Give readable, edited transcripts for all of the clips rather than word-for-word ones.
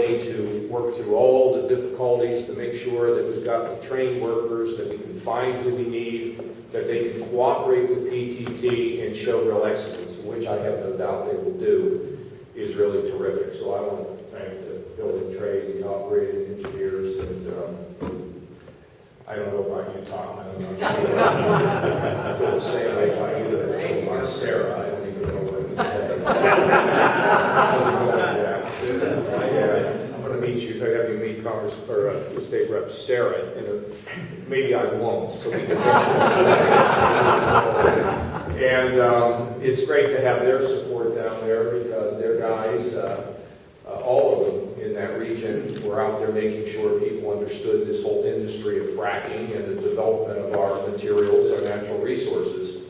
to work through all the difficulties to make sure that we've got the trained workers, that we can find who we need, that they can cooperate with PTT and show real excellence, which I have no doubt they will do, is really terrific. So I want to thank the building trades, the operating engineers, and I don't know about you, Tom. I'm not sure. I feel the same way about you that I feel about Sarah. I don't even know what to say. I'm going to meet you, have you meet Congress or State Rep Sarah, and maybe I won't, so we can and it's great to have their support down there because their guys, all of them in that region, were out there making sure people understood this whole industry of fracking and the development of our materials, our natural resources.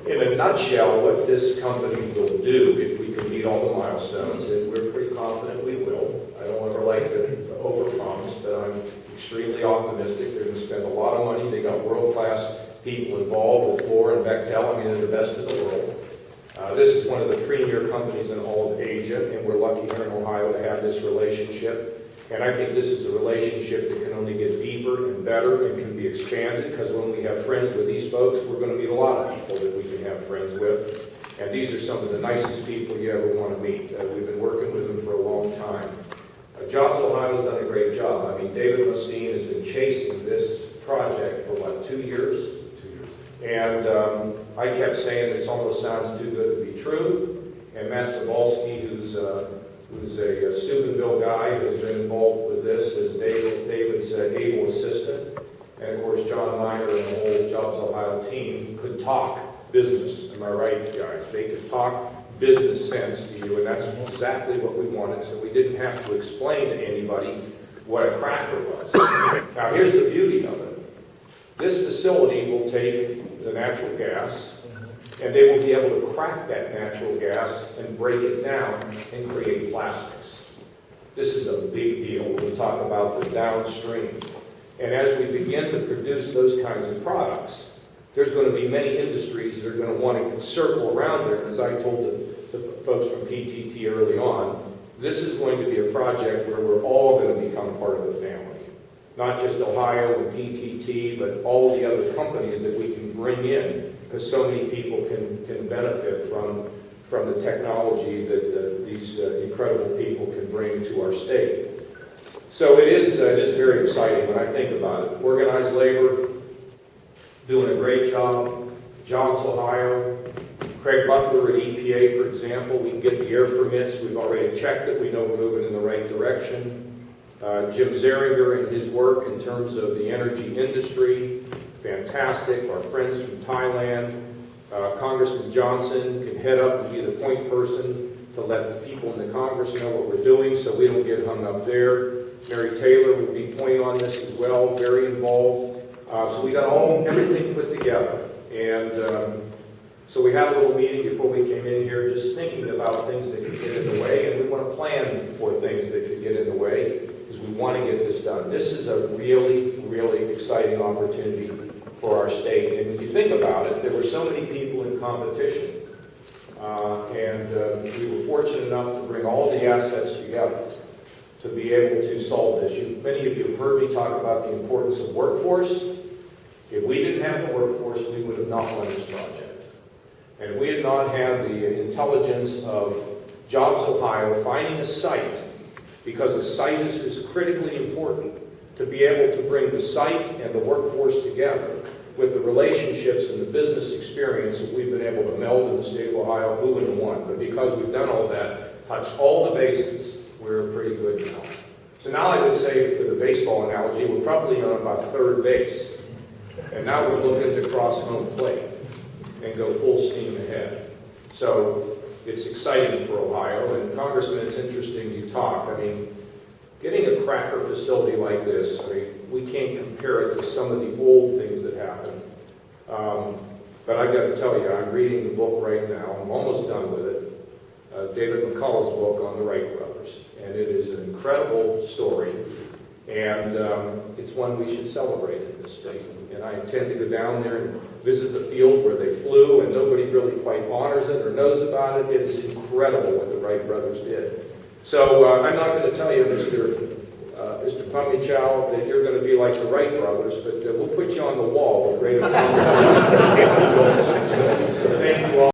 In a nutshell, what this company will do if we can meet all the milestones, and we're pretty confident we will. I don't ever like to overpromise, but I'm extremely optimistic. They're going to spend a lot of money. They got world-class people involved with Fluor and Bechtel. I mean, they're the best in the world. This is one of the premier companies in all of Asia, and we're lucky here in Ohio to have this relationship. And I think this is a relationship that can only get deeper and better and can be expanded, because when we have friends with these folks, we're going to meet a lot of people that we can have friends with. And these are some of the nicest people you ever want to meet. We've been working with them for a long time. Jobs Ohio's done a great job. I mean, David Mustine has been chasing this project for, what, 2 years? 2 years. And I kept saying it almost sounds too good to be true. And Matt Zabalski, who's a Steubenville guy who's been involved with this, as David's able assistant. And of course, John Miner and the whole Jobs Ohio team could talk business. Am I right, guys? They could talk business sense to you, and that's exactly what we wanted, so we didn't have to explain to anybody what a cracker was. Now, here's the beauty of it. This facility will take the natural gas, and they will be able to crack that natural gas and break it down and create plastics. This is a big deal when we talk about the downstream. And as we begin to produce those kinds of products, there's going to be many industries that are going to want to circle around there. And as I told the folks from PTT early on, this is going to be a project where we're all going to become part of the family. Not just Ohio and PTT, but all the other companies that we can bring in, because so many people can benefit from the technology that these incredible people can bring to our state. So it is very exciting when I think about it. Organized labor, doing a great job. Jobs Ohio, Craig Butler at EPA, for example, we can get the air permits. We've already checked it. We know we're moving in the right direction. Jim Zeringer and his work in terms of the energy industry, fantastic. Our friends from Thailand. Congressman Johnson can head up and be the point person to let the people in the Congress know what we're doing so we don't get hung up there. Mary Taylor will be pointing on this as well, very involved. So we got everything put together. And so we had a little meeting before we came in here just thinking about things that could get in the way, and we want to plan for things that could get in the way because we want to get this done. This is a really, really exciting opportunity for our state. And when you think about it, there were so many people in competition. And we were fortunate enough to bring all the assets together to be able to solve this. Many of you have heard me talk about the importance of workforce. If we didn't have the workforce, we would have not won this project. And if we had not had the intelligence of Jobs Ohio finding a site, because a site is critically important to be able to bring the site and the workforce together with the relationships and the business experience that we've been able to meld in the state of Ohio, who would have won? But because we've done all that, touched all the bases, we're pretty good now. So now I would say, with a baseball analogy, we're probably on about third base. And now we're looking to cross home plate and go full steam ahead. So it's exciting for Ohio. And Congressman, it's interesting you talk. I mean, getting a cracker facility like this, I mean, we can't compare it to some of the old things that happened. But I've got to tell you, I'm reading the book right now. I'm almost done with it. David McCullough's book on the Wright brothers. And it is an incredible story. And it's one we should celebrate in this state. And I intend to go down there and visit the field where they flew, and nobody really quite honors it or knows about it. It is incredible what the Wright brothers did. So I'm not going to tell you, Mr. Pumichow, that you're going to be like the Wright brothers, but we'll put you on the wall with great accomplishments.